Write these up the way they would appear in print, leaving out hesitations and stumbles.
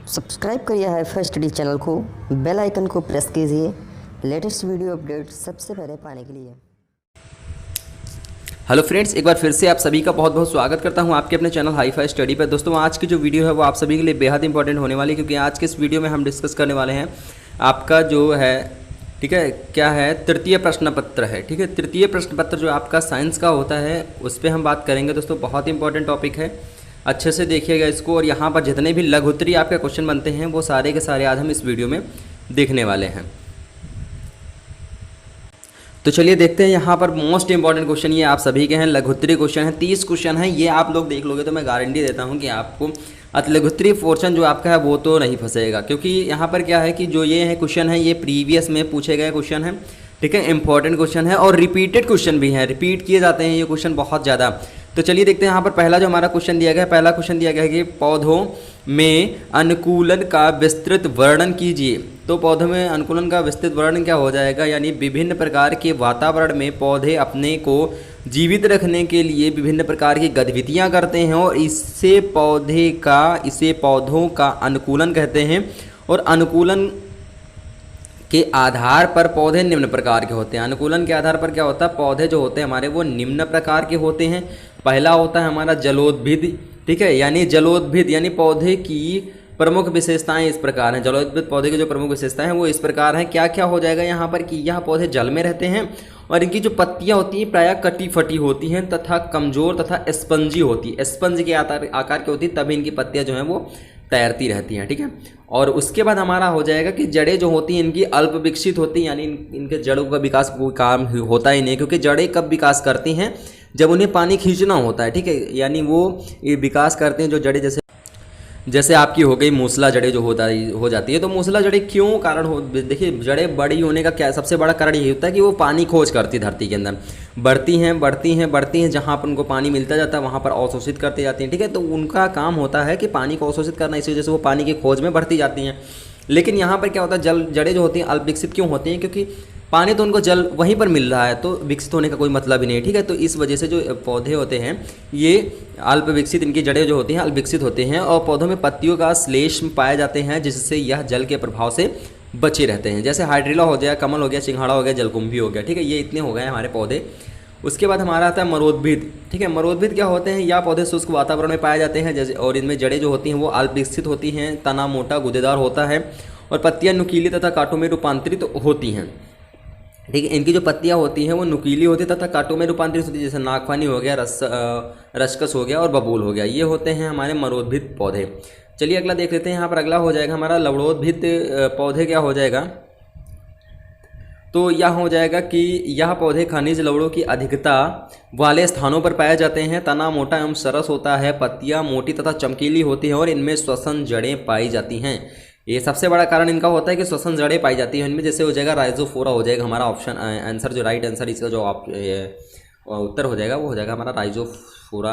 Subscribe करिए hi-fi study channel को, bell icon को प्रेस कीजिए लेटेस्ट वीडियो अपडेट सबसे पहले पाने के लिए। हेलो फ्रेंड्स, एक बार फिर से आप सभी का बहुत बहुत स्वागत करता हूं आपके अपने चैनल हाईफाई स्टडी पर। दोस्तों, आज की जो वीडियो है वो आप सभी के लिए बेहद इंपॉर्टेंट होने वाली है, क्योंकि आज के इस वीडियो में हम डिस्कस करने वाले हैं आपका जो है, ठीक है, क्या है, तृतीय प्रश्न पत्र है। ठीक है, तृतीय प्रश्न पत्र जो आपका साइंस का होता है उस पर हम बात करेंगे। दोस्तों, बहुत इंपॉर्टेंट टॉपिक है, अच्छे से देखिएगा इसको। और यहाँ पर जितने भी लघु उत्तरीय आपके क्वेश्चन बनते हैं वो सारे के सारे आज हम इस वीडियो में देखने वाले हैं। तो चलिए देखते हैं। यहाँ पर मोस्ट इंपॉर्टेंट क्वेश्चन ये आप सभी के हैं, लघु उत्तरीय क्वेश्चन है, 30 क्वेश्चन है। ये आप लोग देख लोगे तो मैं गारंटी देता हूँ कि आपको लघु उत्तरीय पोर्शन जो आपका है वो तो नहीं फंसेगा, क्योंकि यहाँ पर क्या है कि जो ये है क्वेश्चन है ये प्रीवियस में पूछे गए क्वेश्चन है। ठीक है, इंपॉर्टेंट क्वेश्चन है और रिपीटेड क्वेश्चन भी है, रिपीट किए जाते हैं ये क्वेश्चन बहुत ज़्यादा। तो चलिए देखते हैं। यहाँ पर पहला जो हमारा क्वेश्चन दिया गया है, पहला क्वेश्चन दिया गया है कि पौधों में अनुकूलन का विस्तृत वर्णन कीजिए। तो पौधों में अनुकूलन का विस्तृत वर्णन क्या हो जाएगा, यानी विभिन्न प्रकार के वातावरण में पौधे अपने को जीवित रखने के लिए विभिन्न प्रकार की गतिविधियाँ करते हैं और इसे पौधों का अनुकूलन कहते हैं। और अनुकूलन के आधार पर पौधे निम्न प्रकार के होते हैं। अनुकूलन के आधार पर क्या होता है, पौधे जो होते हैं हमारे वो निम्न प्रकार के होते हैं। पहला होता है हमारा जलोद्भिद। ठीक है, यानी जलोद्भिद यानी पौधे की प्रमुख विशेषताएं इस प्रकार हैं। जलोद्भिद पौधे की जो प्रमुख विशेषताएं हैं वो इस प्रकार हैं। क्या क्या हो जाएगा यहाँ पर कि यह पौधे जल में रहते हैं और इनकी जो पत्तियाँ होती हैं प्रायः कटी फटी होती हैं तथा कमजोर तथा स्पंजी होती है, स्पंज के आकार की होती है, तभी इनकी पत्तियाँ जो हैं वो तैरती रहती हैं। ठीक है, और उसके बाद हमारा हो जाएगा कि जड़ें जो होती हैं इनकी अल्प विकसित होती हैं, यानी इनके जड़ों का विकास कोई काम होता ही नहीं, क्योंकि जड़ें कब विकास करती हैं, जब उन्हें पानी खींचना होता है। ठीक है, यानी वो ये विकास करते हैं जो जड़ें, जैसे आपकी हो गई मूसला जड़ें जो हो जाती है। तो मूसला जड़ें क्यों कारण हो, देखिए जड़ें बड़ी होने का क्या सबसे बड़ा कारण ये होता है कि वो पानी खोज करती धरती के अंदर, बढ़ती हैं, जहाँ पर उनको पानी मिलता जाता है वहाँ पर अवशोषित करती जाती हैं। ठीक है, तो उनका काम होता है कि पानी को अवशोषित करना, इसी वजह से वो पानी की खोज में बढ़ती जाती हैं। लेकिन यहाँ पर क्या होता है, जड़ें जो होती हैं अल्प विकसित क्यों होती हैं, क्योंकि पानी तो उनको जल वहीं पर मिल रहा है, तो विकसित होने का कोई मतलब ही नहीं। ठीक है, तो इस वजह से जो पौधे होते हैं ये अल्प विकसित, इनकी जड़ें जो होती हैं अल्प विकसित होते हैं। और पौधों में पत्तियों का श्लेष्म पाए जाते हैं, जिससे यह जल के प्रभाव से बचे रहते हैं। जैसे हाइड्रिला हो गया, कमल हो गया, सिंघाड़ा हो गया, जलकुंभी हो गया। ठीक है, ये इतने हो गए हमारे पौधे। उसके बाद हमारा आता है मरोद्भिद। ठीक है, मरोद्भिद क्या होते हैं, या पौधे शुष्क वातावरण में पाए जाते हैं, जैसे, और इनमें जड़ें जो होती हैं वो अल्प विकसित होती हैं, तना मोटा गूदेदार होता है और पत्तियाँ नुकीली तथा कांटों में रूपांतरित होती हैं। ठीक है, इनकी जो पत्तियाँ होती हैं वो नुकीली होती है तथा कांटों में रूपांतरित होती है, जैसे नागफनी हो गया, रसकस हो गया और बबूल हो गया। ये होते हैं हमारे मरोद्भिद पौधे। चलिए अगला देख लेते हैं। यहाँ पर अगला हो जाएगा हमारा लवणोद्भिद पौधे। क्या हो जाएगा, तो यह हो जाएगा कि यह पौधे खनिज लवणों की अधिकता वाले स्थानों पर पाए जाते हैं। तना मोटा एवं सरस होता है, पत्तियाँ मोटी तथा चमकीली होती हैं और इनमें श्वसन जड़ें पाई जाती हैं। ये सबसे बड़ा कारण इनका होता है कि श्वसन जड़ें पाई जाती हैं इनमें। जैसे हो जाएगा राइजोफोरा हो जाएगा हमारा ऑप्शन आंसर, जो राइट आंसर इसका जो उत्तर हो जाएगा वो हो जाएगा हमारा राइजोफोरा।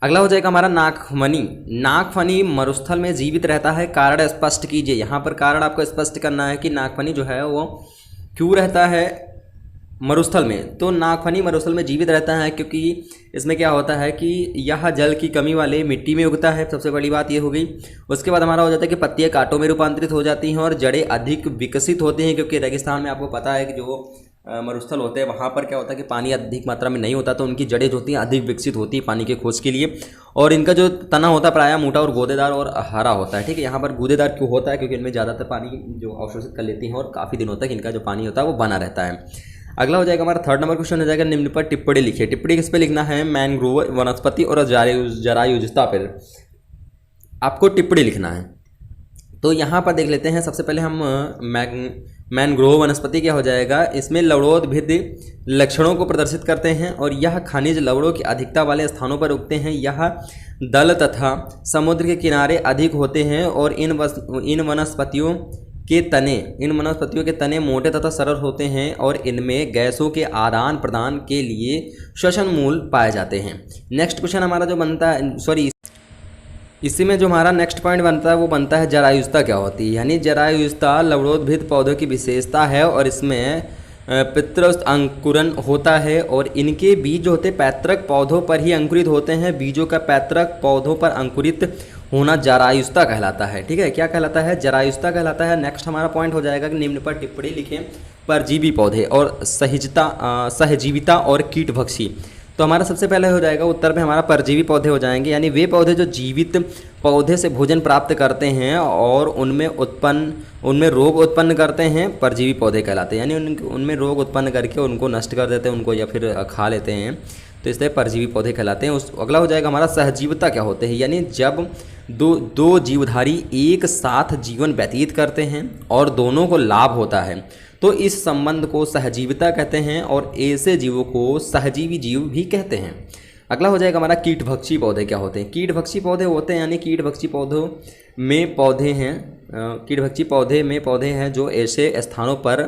अगला हो जाएगा हमारा नागफनी। नागफनी मरुस्थल में जीवित रहता है, कारण स्पष्ट कीजिए। यहाँ पर कारण आपको स्पष्ट करना है कि नागफनी जो है वो क्यों रहता है मरुस्थल में। तो नागफनी मरुस्थल में जीवित रहता है क्योंकि इसमें क्या होता है कि यह जल की कमी वाले मिट्टी में उगता है, सबसे बड़ी बात ये हो गई। उसके बाद हमारा हो जाता है कि पत्तियां कांटों में रूपांतरित हो जाती हैं और जड़ें अधिक विकसित होती हैं, क्योंकि रेगिस्तान में आपको पता है कि जो मरुस्थल होते हैं वहाँ पर क्या होता है कि पानी अधिक मात्रा में नहीं होता, तो उनकी जड़ें जो होती हैं अधिक विकसित होती है पानी के खोज के लिए। और इनका जो तना होता है प्रायः मोटा और गूदेदार और हरा होता है। ठीक है, यहाँ पर गूदेदार क्यों होता है, क्योंकि इनमें ज़्यादातर पानी जो अवशोषित कर लेती हैं और काफ़ी दिनों तक इनका जो पानी होता है वो बना रहता है। अगला हो जाएगा हमारा थर्ड नंबर क्वेश्चन हो जाएगा, निम्न पर टिप्पणी लिखिए। टिप्पणी किस पे लिखना है, मैंग्रोव वनस्पति और जरायुजता पर आपको टिप्पणी लिखना है। तो यहाँ पर देख लेते हैं। सबसे पहले हम मैंग्रोव वनस्पति क्या हो जाएगा, इसमें लवणोद्भिद लक्षणों को प्रदर्शित करते हैं और यह खनिज लवणों की अधिकता वाले स्थानों पर उगते हैं। यह दल तथा समुद्र के किनारे अधिक होते हैं और इन वनस्पतियों के तने मोटे तथा सरल होते हैं और इनमें गैसों के आदान प्रदान के लिए श्वसन मूल पाए जाते हैं। नेक्स्ट क्वेश्चन हमारा जो बनता है, इसी में जो हमारा नेक्स्ट पॉइंट बनता है वो बनता है जरायुजता क्या होती है। यानी जरायुजता लवणोद्भिद पौधों की विशेषता है और इसमें पितृस्थ अंकुरन होता है और इनके बीज जो होते हैं पैतृक पौधों पर ही अंकुरित होते हैं। बीजों का पैतृक पौधों पर अंकुरित होना जरायुस्ता कहलाता है। ठीक है, क्या कहलाता है? जरायुस्ता कहलाता है। नेक्स्ट हमारा पॉइंट हो जाएगा कि निम्न पर टिप्पणी लिखें। परजीवी पौधे और सहजीविता और कीटभक्षी। तो हमारा सबसे पहले हो जाएगा उत्तर में हमारा परजीवी पौधे हो जाएंगे, यानी वे पौधे जो जीवित पौधे से भोजन प्राप्त करते हैं और उनमें रोग उत्पन्न करते हैं, परजीवी पौधे कहलाते हैं। यानी उनमें रोग उत्पन्न करके उनको नष्ट कर देते हैं उनको, या फिर खा लेते हैं, तो इसलिए परजीवी पौधे कहलाते हैं। अगला हो जाएगा हमारा सहजीविता क्या होते हैं, यानी जब दो जीवधारी एक साथ जीवन व्यतीत करते हैं और दोनों को लाभ होता है तो इस संबंध को सहजीविता कहते हैं और ऐसे जीवों को सहजीवी जीव भी कहते हैं। अगला हो जाएगा हमारा कीटभक्षी पौधे क्या होते हैं। कीटभक्षी पौधे होते हैं यानी कीटभक्षी पौधों में पौधे हैं कीटभक्षी पौधे में पौधे हैं जो ऐसे स्थानों पर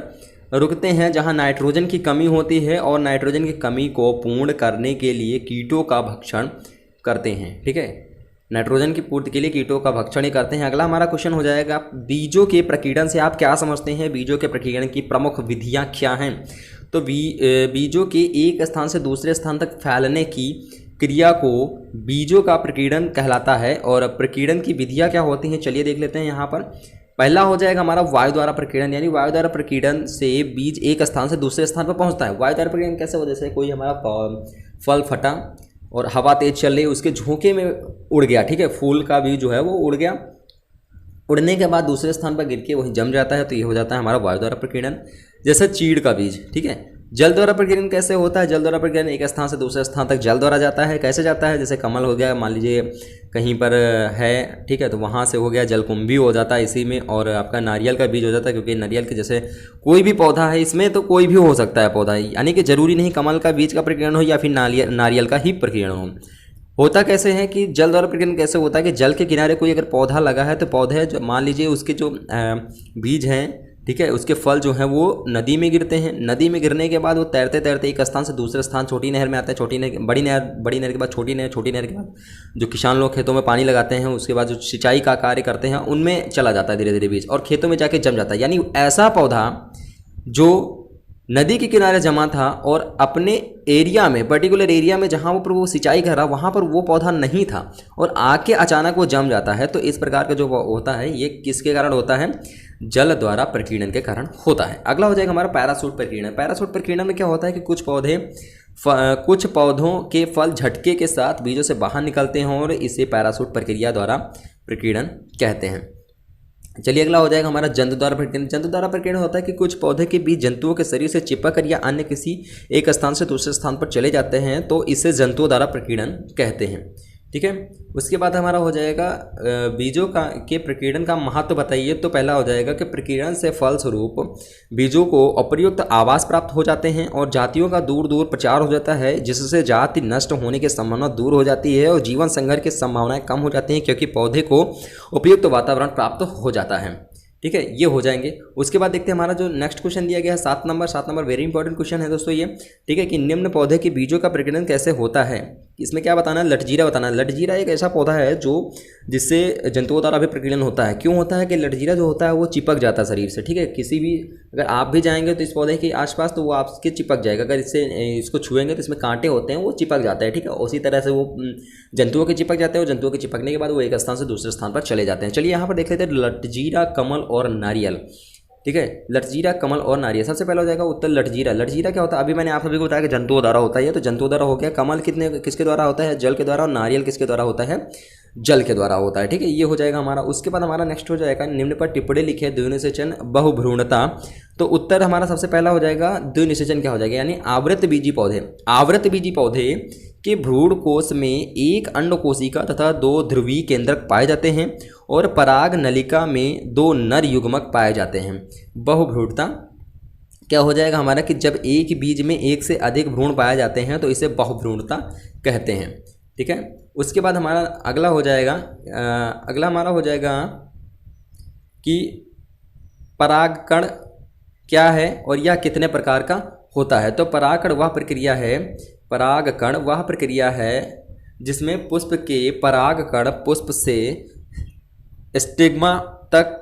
रुकते हैं जहां नाइट्रोजन की कमी होती है और नाइट्रोजन की कमी को पूर्ण करने के लिए कीटों का भक्षण करते हैं। ठीक है, नाइट्रोजन की पूर्ति के लिए कीटों का भक्षण ही करते हैं। अगला हमारा क्वेश्चन हो जाएगा बीजों के प्रकीर्णन से आप क्या समझते हैं? बीजों के प्रकीर्णन की प्रमुख विधियां क्या हैं? तो बीजों के एक स्थान से दूसरे स्थान तक फैलने की क्रिया को बीजों का प्रकीर्णन कहलाता है। और प्रकीर्णन की विधियां क्या होती हैं, चलिए देख लेते हैं। यहाँ पर पहला हो जाएगा हमारा वायु द्वारा प्रकीर्णन, यानी वायु द्वारा प्रकीर्णन से बीज एक स्थान से दूसरे स्थान पर पहुँचता है। वायु द्वारा प्रकीर्णन कैसे हो? जैसे कोई हमारा फल फटा और हवा तेज चल रही, उसके झोंके में उड़ गया। ठीक है, फूल का बीज जो है वो उड़ गया, उड़ने के बाद दूसरे स्थान पर गिर के वही जम जाता है, तो ये हो जाता है हमारा वायु द्वारा प्रकीर्णन। जैसे चीड़ का बीज। ठीक है, जल द्वारा प्रकीर्णन कैसे होता है? जल द्वारा प्रकीर्णन एक स्थान से दूसरे स्थान तक जल द्वारा जाता है। कैसे जाता है? जैसे कमल हो गया, मान लीजिए कहीं पर है, ठीक है, तो वहाँ से हो गया जलकुंभी हो जाता है इसी में, और आपका नारियल का बीज हो जाता है, क्योंकि नारियल के जैसे कोई भी पौधा है इसमें तो कोई भी हो सकता है पौधा, यानी कि जरूरी नहीं कमल का बीज का प्रकीर्णन हो या फिर नारियल का ही प्रकीर्णन हो। होता कैसे है कि जल द्वारा प्रकीर्णन कैसे होता है कि जल के किनारे कोई अगर पौधा लगा है तो पौधे जो मान लीजिए उसके जो बीज हैं, ठीक है, उसके फल जो हैं वो नदी में गिरते हैं। नदी में गिरने के बाद वो तैरते तैरते एक स्थान से दूसरे स्थान छोटी नहर में आते हैं। छोटी नहर, बड़ी नहर के बाद छोटी नहर, छोटी नहर के बाद जो किसान लोग खेतों में पानी लगाते हैं, उसके बाद जो सिंचाई का कार्य करते हैं उनमें चला जाता है धीरे धीरे बीज, और खेतों में जाके जम जाता है। यानी ऐसा पौधा जो नदी के किनारे जमा था और अपने एरिया में, पर्टिकुलर एरिया में जहाँ पर वो सिंचाई कर रहा वहाँ पर वो पौधा नहीं था और आके अचानक वो जम जाता है, तो इस प्रकार का जो होता है ये किसके कारण होता है? जल द्वारा प्रकीर्णन के कारण होता है। अगला हो जाएगा हमारा पैराशूट प्रकीर्णन। पैराशूट प्रकीर्णन में क्या होता है कि कुछ पौधों के फल झटके के साथ बीजों से बाहर निकलते हैं और इसे पैराशूट प्रक्रिया द्वारा प्रकीर्णन कहते हैं। चलिए अगला हो जाएगा हमारा जंतु द्वारा प्रकीर्णन। जंतु द्वारा प्रकीर्णन होता है कि कुछ पौधे के बीज जंतुओं के शरीर से चिपक कर या अन्य किसी एक स्थान से दूसरे स्थान पर चले जाते हैं, तो इसे जंतुओं द्वारा प्रकीर्णन कहते हैं। ठीक है, उसके बाद हमारा हो जाएगा बीजों के प्रकीर्णन का महत्व बताइए। तो पहला हो जाएगा कि प्रकीर्णन से फलस्वरूप बीजों को अप्रयुक्त आवास प्राप्त हो जाते हैं और जातियों का दूर दूर प्रचार हो जाता है, जिससे जाति नष्ट होने की संभावना दूर हो जाती है और जीवन संघर्ष की संभावनाएं कम हो जाती हैं, क्योंकि पौधे को उपयुक्त वातावरण प्राप्त हो जाता है। ठीक है, ये हो जाएंगे। उसके बाद देखते हैं हमारा जो नेक्स्ट क्वेश्चन दिया गया है 7 नंबर वेरी इंपॉर्टेंट क्वेश्चन है दोस्तों ये। ठीक है, कि निम्न पौधे के बीजों का प्रकीर्णन कैसे होता है। इसमें क्या बताना है? लटजीरा बताना है। लटजीरा एक ऐसा पौधा है जिससे जंतुओं द्वारा भी प्रकीर्णन होता है। क्यों होता है कि लटजीरा जो होता है वो चिपक जाता है शरीर से। ठीक है, किसी भी अगर आप भी जाएंगे तो इस पौधे के आसपास तो वो आपके चिपक जाएगा। अगर इसको छुएंगे तो इसमें कांटे होते हैं, वो चिपक जाता है। ठीक है, उसी तरह से वो जंतुओं के चिपक जाते हैं और जंतुओं के चिपकने के बाद वो एक स्थान से दूसरे स्थान पर चले जाते हैं। चलिए यहाँ पर देख लेते हैं लटजीरा, कमल और नारियल। ठीक है, लटजीरा, कमल और नारियल। सबसे पहले हो जाएगा उत्तर लटजीरा। लटजीरा क्या होता है? अभी मैंने आप सभी को बताया कि जंतुओं द्वारा होता है, तो जंतुओं द्वारा हो गया। कमल किसके द्वारा होता है? जल के द्वारा। और नारियल किसके द्वारा होता है? जल के द्वारा होता है। ठीक है, ये हो जाएगा हमारा। उसके बाद हमारा नेक्स्ट हो जाएगा निम्न पर टिप्पणी लिखे द्विनिषेचन बहुभ्रूणता। तो उत्तर हमारा सबसे पहला हो जाएगा द्विनिषेचन क्या हो जाएगा, यानी आवृत बीजी पौधे। आवृत बीजी पौधे के भ्रूण कोश में एक अंड कोशिका तथा 2 ध्रुवीय केंद्रक पाए जाते हैं और पराग नलिका में 2 नर युग्मक पाए जाते हैं। बहुभ्रूणता क्या हो जाएगा हमारा कि जब एक बीज में एक से अधिक भ्रूण पाए जाते हैं तो इसे बहुभ्रूणता कहते हैं। ठीक है, उसके बाद हमारा अगला हो जाएगा कि परागकण क्या है और यह कितने प्रकार का होता है। तो परागकण वह प्रक्रिया है जिसमें पुष्प के परागकण पुष्प से स्टिग्मा तक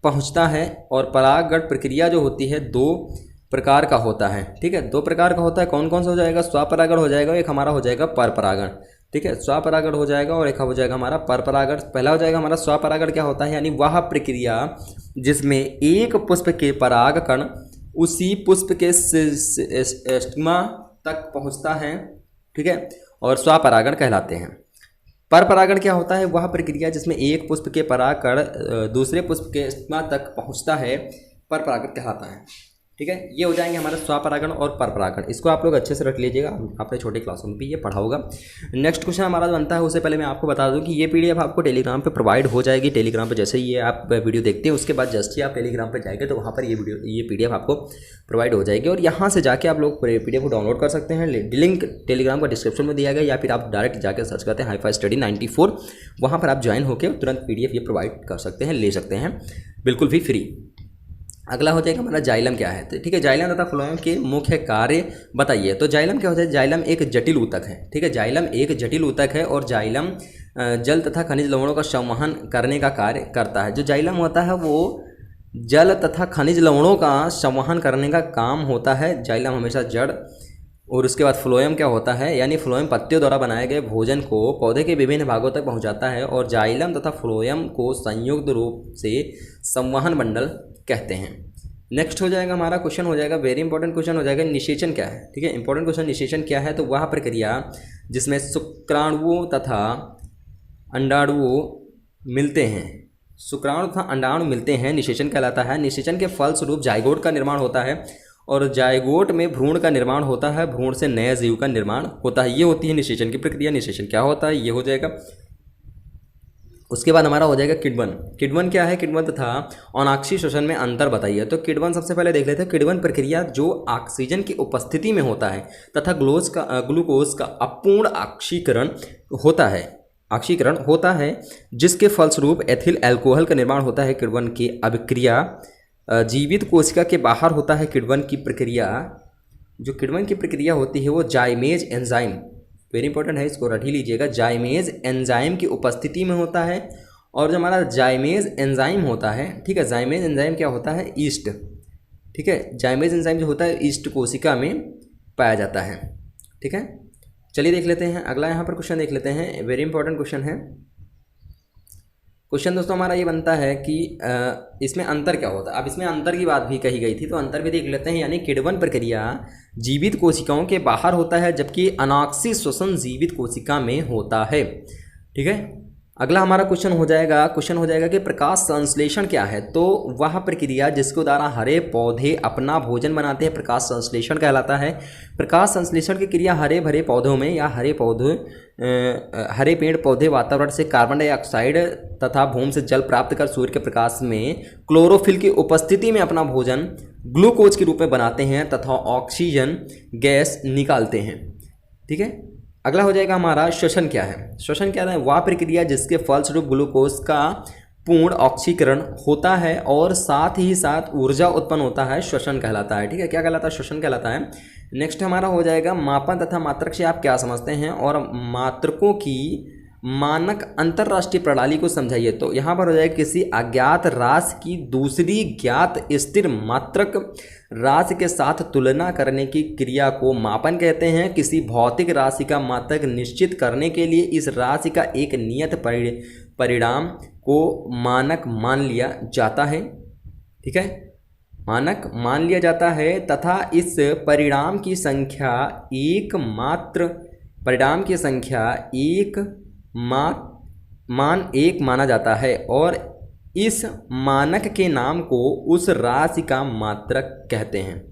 पहुंचता है, और परागकण प्रक्रिया जो होती है 2 प्रकार का होता है। ठीक है, 2 प्रकार का होता है। कौन कौन सा हो जाएगा? स्वपरागण हो जाएगा, एक हमारा हो जाएगा परपरागण। ठीक है, स्वपरागण हो जाएगा और एक हो जाएगा हमारा परपरागण। पहला हो जाएगा हमारा स्वपरागण। क्या होता है? यानी वह प्रक्रिया जिसमें एक पुष्प के परागकण उसी पुष्प के स्टिग्मा तक पहुंचता है। ठीक है, और स्वपरागण कहलाते हैं। परपरागण क्या होता है? वह प्रक्रिया जिसमें एक पुष्प के परागकण दूसरे पुष्प के स्टिग्मा तक पहुंचता है, परपरागण कहलाता है। ठीक है, ये हो जाएंगे हमारे स्वपरागण और परपरागण। इसको आप लोग अच्छे से रख लीजिएगा, आपने छोटे क्लासों में भी ये पढ़ा होगा। नेक्स्ट क्वेश्चन हमारा बनता है, उससे पहले मैं आपको बता दूं कि ये पीडीएफ आपको टेलीग्राम पे प्रोवाइड हो जाएगी। टेलीग्राम पे जैसे ही ये आप वीडियो देखते हैं उसके बाद जस्ट ही आप टेलीग्राम पे जाएंगे तो वहाँ पर ये पीडीएफ आपको प्रोवाइड हो जाएगी और यहाँ से जाके आप लोग पीडीएफ को डाउनलोड कर सकते हैं। लिंक टेलीग्राम का डिस्क्रिप्शन में दिया गया, या फिर आप डायरेक्ट जाकर सर्च करते हैं हाई फाई स्टडी 94, वहाँ पर आप ज्वाइन होकर तुरंत पीडीएफ ये प्रोवाइड कर सकते हैं, ले सकते हैं, बिल्कुल भी फ्री। अगला हो जाएगा हमारा जाइलम क्या है। तो ठीक है, जाइलम तथा फ्लोएम के मुख्य कार्य बताइए। तो जाइलम क्या होता है? जाइलम एक जटिल ऊतक है। ठीक है, जाइलम एक जटिल ऊतक है और जाइलम जल तथा खनिज लवणों का संवहन करने का कार्य करता है। जो जाइलम होता है वो जल तथा खनिज लवणों का संवहन करने का काम होता है। जाइलम हमेशा जड़। और उसके बाद फ्लोएम क्या होता है? यानी फ्लोएम पत्तियों द्वारा बनाए गए भोजन को पौधे के विभिन्न भागों तक पहुंचाता है और जाइलम तथा फ्लोएम को संयुक्त रूप से संवहन मंडल कहते हैं। नेक्स्ट हो जाएगा हमारा क्वेश्चन हो जाएगा, वेरी इंपॉर्टेंट क्वेश्चन हो जाएगा, निषेचन क्या है। ठीक है, इंपॉर्टेंट क्वेश्चन, निषेचन क्या है? तो वह प्रक्रिया जिसमें शुक्राणुओं तथा अंडाणुओं मिलते हैं, शुक्राणु तथा अंडाणु मिलते हैं, निषेचन कहलाता है। निषेचन के फलस्वरूप जाइगोट का निर्माण होता है और जाइगोट में भ्रूण का निर्माण होता है, भ्रूण से नए जीव का निर्माण होता है। ये होती है निषेचन की प्रक्रिया। निषेचन क्या होता है? ये हो जाएगा। उसके बाद हमारा हो जाएगा किण्वन। किण्वन क्या है? किण्वन तथा अनाक्षी श्वसन में अंतर बताइए। तो किण्वन सबसे पहले देख लेते हैं। किण्वन प्रक्रिया जो ऑक्सीजन की उपस्थिति में होता है तथा ग्लूकोज का अपूर्ण ऑक्सीकरण होता है जिसके फलस्वरूप एथिल अल्कोहल का निर्माण होता है। किण्वन की अभिक्रिया जीवित कोशिका के बाहर होता है। किण्वन की प्रक्रिया होती है वो जाइमेज एंजाइम, वेरी इंपॉर्टेंट है, इसको रट ही लीजिएगा, जाइमेज एंजाइम की उपस्थिति में होता है। और जो हमारा जाइमेज एंजाइम होता है, ठीक है, जाइमेज एंजाइम क्या होता है? ईस्ट। ठीक है, जाइमेज एंजाइम जो होता है ईस्ट कोशिका में पाया जाता है। ठीक है, चलिए देख लेते हैं अगला यहाँ पर क्वेश्चन देख लेते हैं, वेरी इंपॉर्टेंट क्वेश्चन है। क्वेश्चन दोस्तों हमारा ये बनता है कि इसमें अंतर क्या होता है। अब इसमें अंतर की बात भी कही गई थी तो अंतर भी देख लेते हैं। यानी किण्वन प्रक्रिया जीवित कोशिकाओं के बाहर होता है जबकि अनाक्षी श्वसन जीवित कोशिका में होता है। ठीक है, अगला हमारा क्वेश्चन हो जाएगा कि प्रकाश संश्लेषण क्या है। तो वह प्रक्रिया जिसके द्वारा हरे पौधे अपना भोजन बनाते हैं प्रकाश संश्लेषण कहलाता है। प्रकाश संश्लेषण की क्रिया हरे भरे पौधों में या हरे पेड़ पौधे वातावरण से कार्बन डाइऑक्साइड तथा भूमि से जल प्राप्त कर सूर्य के प्रकाश में क्लोरोफिल की उपस्थिति में अपना भोजन ग्लूकोज के रूप में बनाते हैं तथा ऑक्सीजन गैस निकालते हैं। ठीक है, अगला हो जाएगा हमारा श्वसन क्या है। श्वसन क्या है? वह प्रक्रिया जिसके फलस्वरूप ग्लूकोज का पूर्ण ऑक्सीकरण होता है और साथ ही साथ ऊर्जा उत्पन्न होता है, श्वसन कहलाता है। ठीक है, क्या कहलाता है? श्वसन कहलाता है। नेक्स्ट हमारा हो जाएगा मापन तथा मात्रक से आप क्या समझते हैं और मात्रकों की मानक अंतरराष्ट्रीय प्रणाली को समझाइए। तो यहाँ पर हो जाएगा किसी अज्ञात राशि की दूसरी ज्ञात स्थिर मात्रक राशि के साथ तुलना करने की क्रिया को मापन कहते हैं। किसी भौतिक राशि का मात्रक निश्चित करने के लिए इस राशि का एक नियत परिणाम को मानक मान लिया जाता है। ठीक है, मानक मान लिया जाता है तथा इस परिणाम की संख्या मान एक माना जाता है और इस मानक के नाम को उस राशि का मात्रक कहते हैं।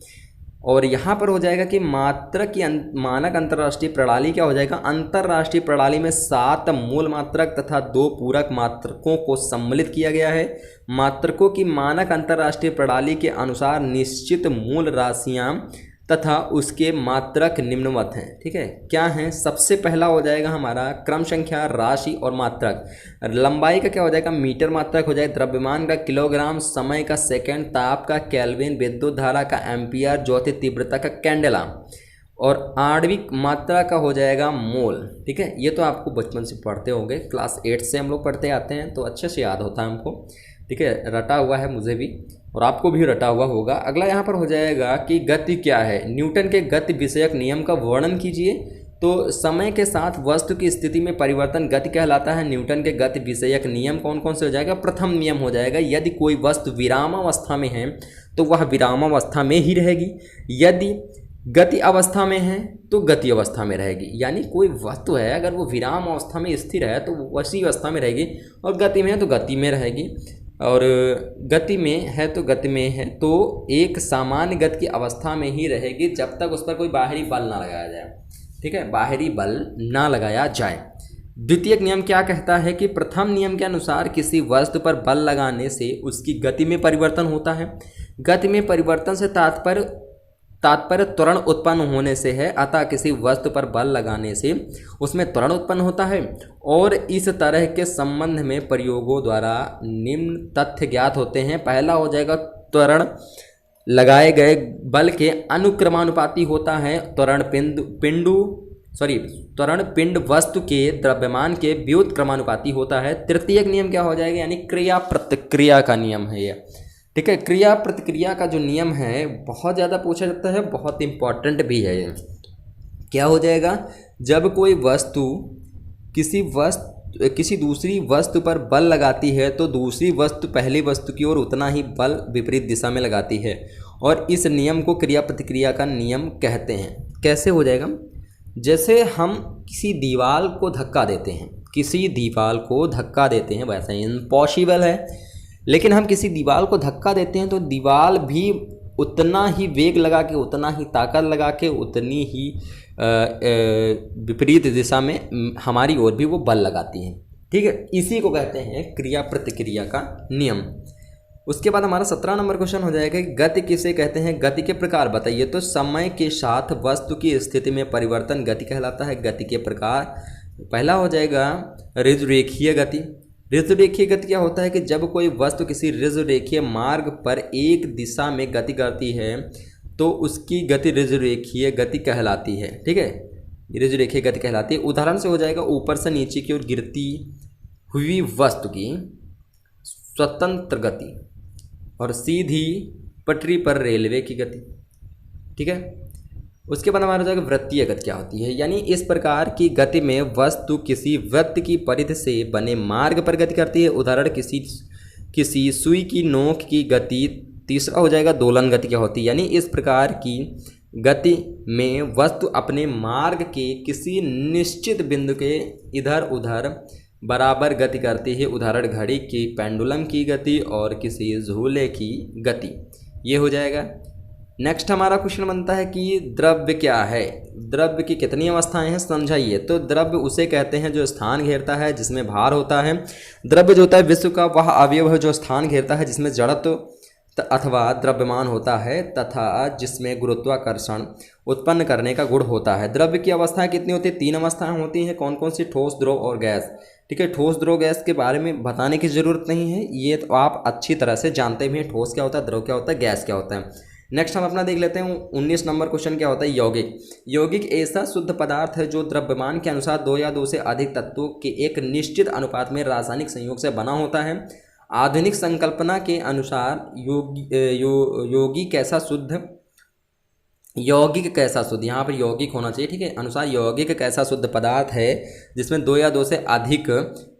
और यहाँ पर हो जाएगा कि मात्रक की मानक अंतर्राष्ट्रीय प्रणाली क्या हो जाएगा? अंतर्राष्ट्रीय प्रणाली में 7 मूल मात्रक तथा 2 पूरक मात्रकों को सम्मिलित किया गया है। मात्रकों की मानक अंतर्राष्ट्रीय प्रणाली के अनुसार निश्चित मूल राशियाँ तथा उसके मात्रक निम्नवत हैं। ठीक है, क्या हैं? सबसे पहला हो जाएगा हमारा क्रम संख्या, राशि और मात्रक। लंबाई का क्या हो जाएगा? मीटर मात्रक हो जाएगा, द्रव्यमान का किलोग्राम, समय का सेकंड, ताप का केल्विन, विद्युत धारा का एम्पियर, ज्योति तीव्रता का कैंडेला और आणविक मात्रा का हो जाएगा मोल। ठीक है, ये तो आपको बचपन से पढ़ते होंगे, क्लास 8 से हम लोग पढ़ते आते हैं तो अच्छे से याद होता है हमको। ठीक है, रटा हुआ है मुझे भी और आपको भी रटा हुआ होगा। अगला यहाँ पर हो जाएगा कि गति क्या है, न्यूटन के गति विषयक नियम का वर्णन कीजिए। तो समय के साथ वस्तु की स्थिति में परिवर्तन गति कहलाता है। न्यूटन के गति विषयक नियम कौन कौन से हो जाएगा? प्रथम नियम हो जाएगा, यदि कोई वस्तु विरामावस्था में है तो वह विरामावस्था में ही रहेगी, यदि गति अवस्था में है तो गति अवस्था में रहेगी। यानी कोई वस्तु है अगर वो विराम अवस्था में स्थिर है तो उसी अवस्था में रहेगी, और गति में है तो गति में रहेगी, और गति में है तो गति में है तो एक सामान्य गति की अवस्था में ही रहेगी जब तक उस पर कोई बाहरी बल ना लगाया जाए। ठीक है, बाहरी बल ना लगाया जाए। द्वितीय नियम क्या कहता है कि प्रथम नियम के अनुसार किसी वस्तु पर बल लगाने से उसकी गति में परिवर्तन होता है। गति में परिवर्तन से तात्पर्य त्वरण उत्पन्न होने से है, अतः किसी वस्तु पर बल लगाने से उसमें त्वरण उत्पन्न होता है। और इस तरह के संबंध में प्रयोगों द्वारा निम्न तथ्य ज्ञात होते हैं। पहला हो जाएगा, त्वरण लगाए गए बल के अनुक्रमानुपाती होता है। त्वरण पिंड वस्तु के द्रव्यमान के व्युत्क्रमानुपाती होता है। तृतीय नियम क्या हो जाएगा? यानी क्रिया प्रतिक्रिया का नियम है ये। ठीक है, क्रिया प्रतिक्रिया का जो नियम है बहुत ज़्यादा पूछा जाता है, बहुत इंपॉर्टेंट भी है ये। क्या हो जाएगा? जब कोई वस्तु किसी दूसरी वस्तु पर बल लगाती है तो दूसरी वस्तु पहली वस्तु की ओर उतना ही बल विपरीत दिशा में लगाती है, और इस नियम को क्रिया प्रतिक्रिया का नियम कहते हैं। कैसे हो जाएगा? जैसे हम किसी दीवार को धक्का देते हैं, वैसे इम्पॉसिबल है, लेकिन हम किसी दीवार को धक्का देते हैं तो दीवार भी उतना ही वेग लगा के, उतना ही ताकत लगा के, उतनी ही विपरीत दिशा में हमारी ओर भी वो बल लगाती है। ठीक है, इसी को कहते हैं क्रिया प्रतिक्रिया का नियम। उसके बाद हमारा 17 नंबर क्वेश्चन हो जाएगा कि गति किसे कहते हैं? गति के प्रकार बताइए। तो समय के साथ वस्तु की स्थिति में परिवर्तन गति कहलाता है। गति के प्रकार पहला हो जाएगा ऋजुरेखीय गति। ऋजुरेखीय गति क्या होता है कि जब कोई वस्तु किसी ऋजुरेखीय मार्ग पर एक दिशा में गति करती है तो उसकी गति ऋजुरेखीय गति कहलाती है। ठीक है, ऋजुरेखीय गति कहलाती है। उदाहरण से हो जाएगा ऊपर से नीचे की ओर गिरती हुई वस्तु की स्वतंत्र गति और सीधी पटरी पर रेलवे की गति। ठीक है, उसके बाद हमारा हो जाएगा वृत्तीय गति क्या होती है। यानी इस प्रकार की गति में वस्तु किसी वृत्त की परिधि से बने मार्ग पर गति करती है। उदाहरण किसी सुई की नोक की गति। तीसरा हो जाएगा दोलन गति क्या होती है। यानी इस प्रकार की गति में वस्तु अपने मार्ग के किसी निश्चित बिंदु के इधर उधर बराबर गति करती है। उदाहरण घड़ी की पेंडुलम की गति और किसी झूले की गति। ये हो जाएगा। नेक्स्ट हमारा क्वेश्चन बनता है कि द्रव्य क्या है? द्रव्य की कितनी अवस्थाएं हैं समझाइए। तो द्रव्य उसे कहते हैं जो स्थान घेरता है, जिसमें भार होता है। द्रव्य जो होता है विश्व का वह अवयव है जो स्थान घेरता है, जिसमें जड़त्व अथवा द्रव्यमान होता है तथा जिसमें गुरुत्वाकर्षण उत्पन्न करने का गुण होता है। द्रव्य की अवस्थाएं कितनी होती है? 3 अवस्थाएं होती हैं। कौन कौन सी? ठोस, द्रव और गैस। ठीक है, ठोस द्रव गैस के बारे में बताने की ज़रूरत नहीं है, ये तो आप अच्छी तरह से जानते भी हैं। ठोस क्या होता है, द्रव क्या होता है, गैस क्या होता है। नेक्स्ट हम अपना देख लेते हैं 19 नंबर क्वेश्चन क्या होता है? यौगिक। यौगिक ऐसा शुद्ध पदार्थ है जो द्रव्यमान के अनुसार 2 या 2 से अधिक तत्वों के एक निश्चित अनुपात में रासायनिक संयोग से बना होता है। आधुनिक संकल्पना के अनुसार यौगिक कैसा शुद्ध, यहाँ पर यौगिक होना चाहिए। ठीक है, अनुसार यौगिक कैसा शुद्ध पदार्थ है जिसमें 2 या 2 से अधिक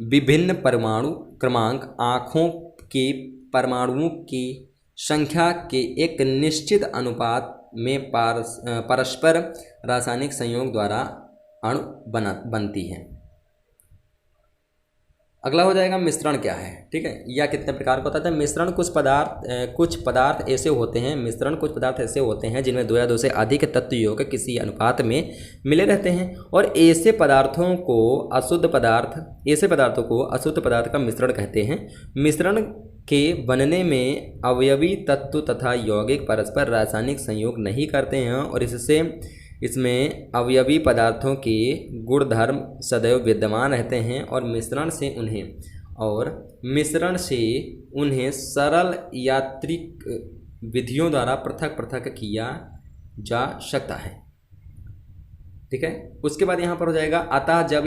विभिन्न परमाणु क्रमांक आँखों के परमाणुओं की संख्या के एक निश्चित अनुपात में परस्पर रासायनिक संयोग द्वारा अणु बनती है। अगला हो जाएगा मिश्रण क्या है। ठीक है, या कितने प्रकार का होता है मिश्रण? कुछ पदार्थ ऐसे होते हैं जिनमें 2 या 2 से अधिक तत्व योग किसी अनुपात में मिले रहते हैं, और ऐसे पदार्थों को अशुद्ध पदार्थ का मिश्रण कहते हैं। मिश्रण के बनने में अवयवी तत्व तथा यौगिक परस्पर रासायनिक संयोग नहीं करते हैं, और इसमें अवयवी पदार्थों के गुणधर्म सदैव विद्यमान रहते हैं, और मिश्रण से उन्हें सरल यांत्रिक विधियों द्वारा पृथक किया जा सकता है। ठीक है, उसके बाद यहाँ पर हो जाएगा अतः जब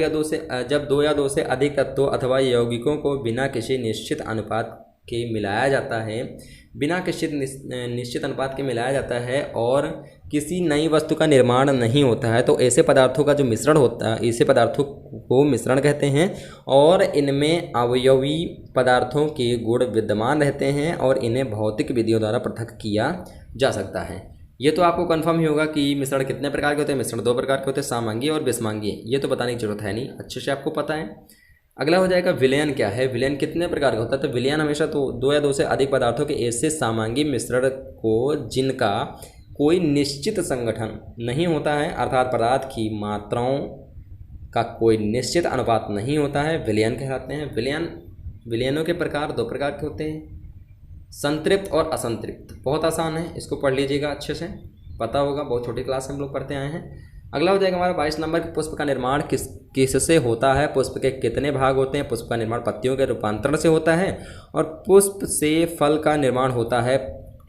2 या 2 से अधिक तत्वों अथवा यौगिकों को बिना किसी निश्चित अनुपात के मिलाया जाता है, बिना किसी निश्चित अनुपात के मिलाया जाता है और किसी नई वस्तु का निर्माण नहीं होता है, तो ऐसे पदार्थों का जो मिश्रण होता है, ऐसे पदार्थों को मिश्रण कहते हैं। और इनमें अवयवी पदार्थों के गुण विद्यमान रहते हैं और इन्हें भौतिक विधियों द्वारा पृथक किया जा सकता है। ये तो आपको कंफर्म ही होगा कि मिश्रण कितने प्रकार के होते हैं। मिश्रण 2 प्रकार के होते हैं, सामांगी और विषमांगी। ये तो बताने की जरूरत है नहीं, अच्छे से आपको पता है। अगला हो जाएगा विलयन क्या है। विलयन कितने प्रकार का होता है, तो विलयन हमेशा तो 2 या 2 से अधिक पदार्थों के ऐसे सामांगी मिश्रण को जिनका कोई निश्चित संगठन नहीं होता है, अर्थात पदार्थ की मात्राओं का कोई निश्चित अनुपात नहीं होता है, विलयन कहलाते हैं। विलयनों के प्रकार 2 प्रकार के होते हैं, संतृप्त और असंतृप्त। बहुत आसान है, इसको पढ़ लीजिएगा, अच्छे से पता होगा, बहुत छोटी क्लास से हम लोग पढ़ते आए हैं। अगला हो जाएगा हमारा 22 नंबर कि पुष्प का निर्माण किससे होता है, पुष्प के कितने भाग होते हैं। पुष्प का निर्माण पत्तियों के रूपांतरण से होता है और पुष्प से फल का निर्माण होता है।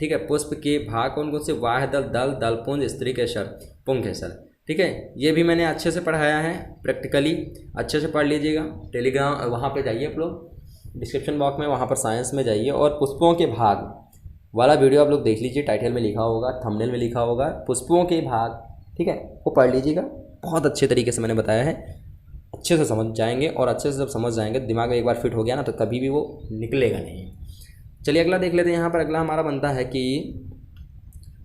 ठीक है, पुष्प के भाग कौन कौन से, वाह्य दल, दलपुंज, स्त्रीकेसर, पुंकेसर। ठीक है, ये भी मैंने अच्छे से पढ़ाया है प्रैक्टिकली, अच्छे से पढ़ लीजिएगा। टेलीग्राम वहाँ पे जाइए आप लोग, डिस्क्रिप्शन बॉक्स में, वहाँ पर साइंस में जाइए और पुष्पों के भाग वाला वीडियो आप लोग देख लीजिए, टाइटल में लिखा होगा, थंबनेल में लिखा होगा पुष्पों के भाग। ठीक है, वो पढ़ लीजिएगा, बहुत अच्छे तरीके से मैंने बताया है, अच्छे से समझ जाएंगे। और अच्छे से जब समझ जाएंगे, दिमाग में एक बार फिट हो गया ना, तो कभी भी वो निकलेगा नहीं। चलिए अगला देख लेते हैं। यहाँ पर अगला हमारा बनता है कि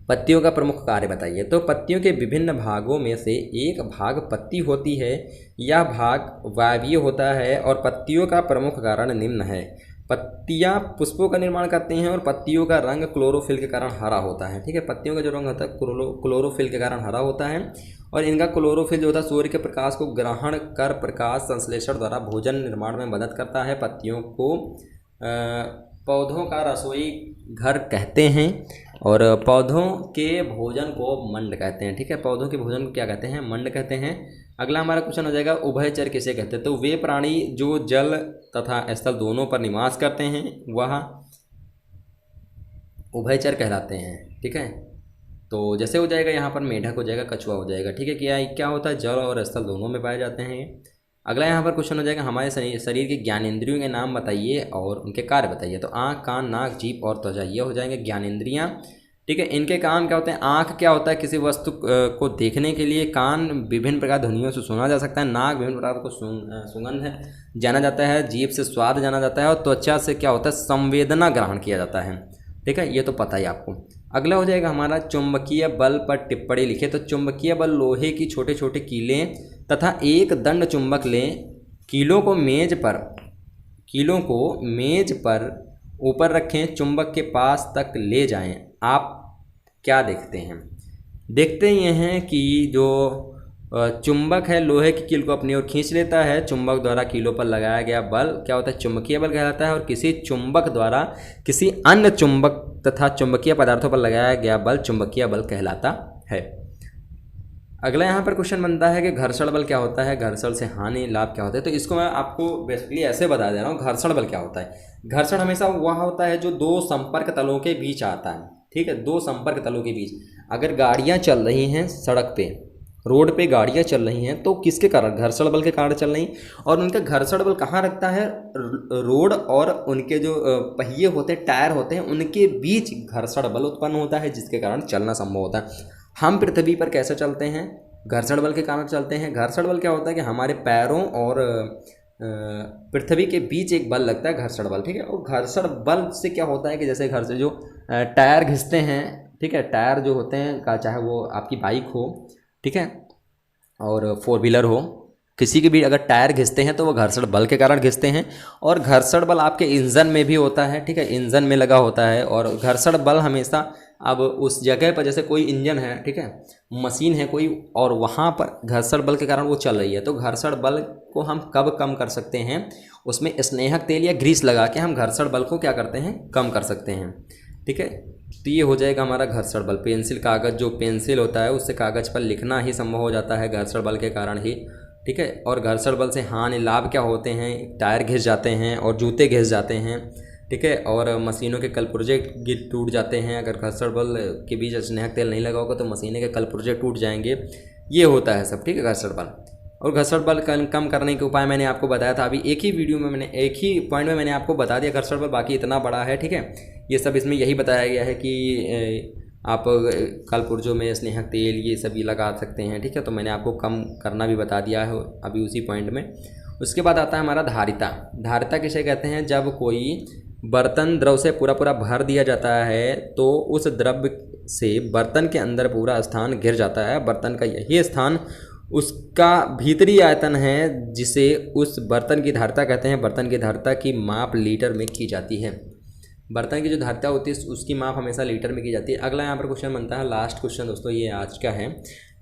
पत्तियों का प्रमुख कार्य बताइए। तो पत्तियों के विभिन्न भागों में से एक भाग पत्ती होती है, यह भाग वायवीय होता है और पत्तियों का प्रमुख कारण निम्न है। पत्तियाँ पुष्पों का निर्माण करती हैं और पत्तियों का रंग क्लोरोफिल के कारण हरा होता है। ठीक है, पत्तियों का जो रंग होता है क्लोरोफिल के कारण हरा होता है और इनका क्लोरोफिल जो होता है सूर्य के प्रकाश को ग्रहण कर प्रकाश संश्लेषण द्वारा भोजन निर्माण में मदद करता है। पत्तियों को पौधों का रसोई घर कहते हैं और पौधों के भोजन को मंड कहते हैं। ठीक है, पौधों के भोजन को क्या कहते हैं, मंड कहते हैं। अगला हमारा क्वेश्चन हो जाएगा उभयचर किसे कहते हैं। तो वे प्राणी जो जल तथा स्थल दोनों पर निवास करते हैं वह उभयचर कहलाते हैं। ठीक है, तो जैसे हो जाएगा यहाँ पर मेढक हो जाएगा, कछुआ हो जाएगा। ठीक है, क्या होता है, जल और स्थल दोनों में पाए जाते हैं। अगला यहाँ पर क्वेश्चन हो जाएगा हमारे शरीर के ज्ञानेंद्रियों के नाम बताइए और उनके कार्य बताइए। तो आँख, कान, नाक, जीभ और त्वचा, ये हो जाएंगे ज्ञानेंद्रियाँ। ठीक है, इनके काम क्या होते हैं। आँख क्या होता है, किसी वस्तु को देखने के लिए। कान विभिन्न प्रकार ध्वनियों से सुना जा सकता है। नाक विभिन्न प्रकार को सुगंध है जाना जाता है। जीभ से स्वाद जाना जाता है और त्वचा से क्या होता है, संवेदना ग्रहण किया जाता है। ठीक है, ये तो पता ही आपको। अगला हो जाएगा हमारा चुंबकीय बल पर टिप्पणी लिखे। तो चुंबकीय बल लोहे की छोटे छोटे कीलें तथा एक दंड चुंबक लें, कीलों को मेज पर ऊपर रखें, चुंबक के पास तक ले जाएं। आप क्या देखते हैं, देखते ये हैं कि जो चुंबक है लोहे की कील को अपनी ओर खींच लेता है। चुंबक द्वारा कीलों पर लगाया गया बल क्या होता है, चुंबकीय बल कहलाता है। और किसी चुंबक द्वारा किसी अन्य चुंबक तथा चुंबकीय पदार्थों पर लगाया गया बल चुंबकीय बल कहलाता है। अगला यहाँ पर क्वेश्चन बनता है कि घर्षण बल क्या होता है, घर्षण से हानि लाभ क्या होता है। तो इसको मैं आपको बेसिकली ऐसे बता दे रहा हूँ, घर्षण बल क्या होता है। घर्षण हमेशा वह होता है जो 2 संपर्क तलों के बीच आता है। ठीक है, 2 संपर्क तलों के बीच अगर गाड़ियाँ चल रही हैं सड़क पे, रोड पे गाड़ियाँ चल रही हैं, तो किसके कारण, घर्षण बल के कारण चल रही। और उनका घर्षण बल कहाँ रखता है, रोड और उनके जो पहिए होते हैं, टायर होते हैं, उनके बीच घर्षण बल उत्पन्न होता है, जिसके कारण चलना संभव होता है। हम पृथ्वी पर कैसे चलते हैं, घर्षण बल के कारण चलते हैं। घर्षण बल क्या होता है कि हमारे पैरों और पृथ्वी के बीच एक बल लगता है, घर्षण बल। ठीक है, और घर्षण बल से क्या होता है कि जैसे घर से जो टायर घिसते हैं, ठीक है, टायर जो होते हैं चाहे वो आपकी बाइक हो, ठीक है, और 4 व्हीलर हो, किसी के भी अगर टायर घिसते हैं तो वो घर्षण बल के कारण घिसते हैं। और घर्षण बल आपके इंजन में भी होता है। ठीक है, इंजन में लगा होता है। और घर्षण बल हमेशा अब उस जगह पर, जैसे कोई इंजन है, ठीक है, मशीन है कोई, और वहाँ पर घर्षण बल के कारण वो चल रही है, तो घर्षण बल को हम कब कम कर सकते हैं, उसमें स्नेहक तेल या ग्रीस लगा के हम घर्षण बल को क्या करते हैं, कम कर सकते हैं। ठीक है, तो ये हो जाएगा हमारा घर्षण बल। पेंसिल कागज़, जो पेंसिल होता है उससे कागज़ पर लिखना ही संभव हो जाता है घर्षण बल के कारण ही। ठीक है, और घर्षण बल से हानि लाभ क्या होते हैं, टायर घिस जाते हैं और जूते घिस जाते हैं। ठीक है, और मशीनों के कलपुर्जे टूट जाते हैं। अगर घर्षण बल के बीच स्नेहक तेल नहीं लगा होगा तो मशीनें के कलपुर्जे टूट जाएंगे। ये होता है सब। ठीक है, घर्षण बल। और घर्षण बल कम करने के उपाय मैंने आपको बताया था अभी एक ही वीडियो में, मैंने एक ही पॉइंट में मैंने आपको बता दिया घर्षण बल, बाकी इतना बड़ा है, ठीक है। ये सब इसमें यही बताया गया है कि आप कलपुर्जों में स्नेहक तेल ये सभी लगा सकते हैं, ठीक है। तो मैंने आपको कम करना भी बता दिया है अभी उसी पॉइंट में। उसके बाद आता है हमारा धारिता। धारिता किसे कहते हैं? जब कोई बर्तन द्रव से पूरा भर दिया जाता है तो उस द्रव से बर्तन के अंदर पूरा स्थान घिर जाता है। बर्तन का यही स्थान उसका भीतरी आयतन है जिसे उस बर्तन की धारिता कहते हैं। बर्तन की धारिता की माप लीटर में की जाती है। बर्तन की जो धारिता होती है उसकी माप हमेशा लीटर में की जाती है। अगला यहाँ पर क्वेश्चन बनता है, लास्ट क्वेश्चन दोस्तों ये आज का है,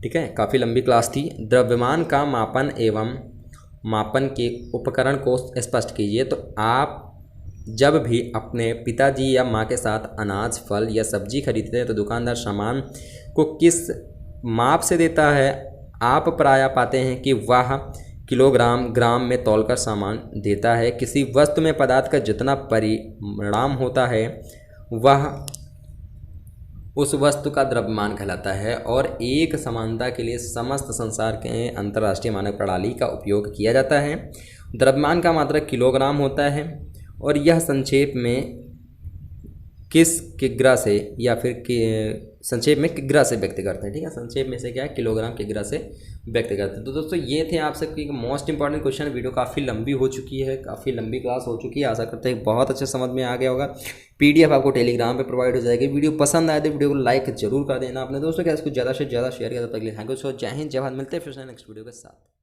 ठीक है। काफ़ी लंबी क्लास थी। द्रव्यमान का मापन एवं मापन के उपकरण को स्पष्ट कीजिए। तो आप जब भी अपने पिताजी या माँ के साथ अनाज, फल या सब्जी खरीदते हैं तो दुकानदार सामान को किस माप से देता है? आप प्रायः पाते हैं कि वह किलोग्राम, ग्राम में तौलकर सामान देता है। किसी वस्तु में पदार्थ का जितना परिमाण होता है वह उस वस्तु का द्रव्यमान कहलाता है। और एक समानता के लिए समस्त संसार के अंतर्राष्ट्रीय मानक प्रणाली का उपयोग किया जाता है। द्रव्यमान का मात्रक किलोग्राम होता है और यह संक्षेप में किस किग्रा से या फिर संक्षेप में किग्रा से व्यक्त करते हैं, ठीक है। संक्षेप में से क्या है? किलोग्राम किग्रा से व्यक्त करते हैं। तो दोस्तों ये थे आप सबकी मोस्ट इंपॉर्टेंट क्वेश्चन। वीडियो काफ़ी लंबी हो चुकी है, काफ़ी लंबी क्लास हो चुकी है। आशा करते हैं बहुत अच्छे समझ में आ गया होगा। PDF आपको टेलीग्राम पे प्रोवाइड हो जाएगी। वीडियो पसंद आए तो वीडियो को लाइक जरूर कर देना अपने दोस्तों के साथ, कुछ ज़्यादा से ज़्यादा शेयर किया। तब तक के लिए थैंक यू सो, जय हिंद, जय भारत। मिलते हैं फिर से नेक्स्ट वीडियो के साथ।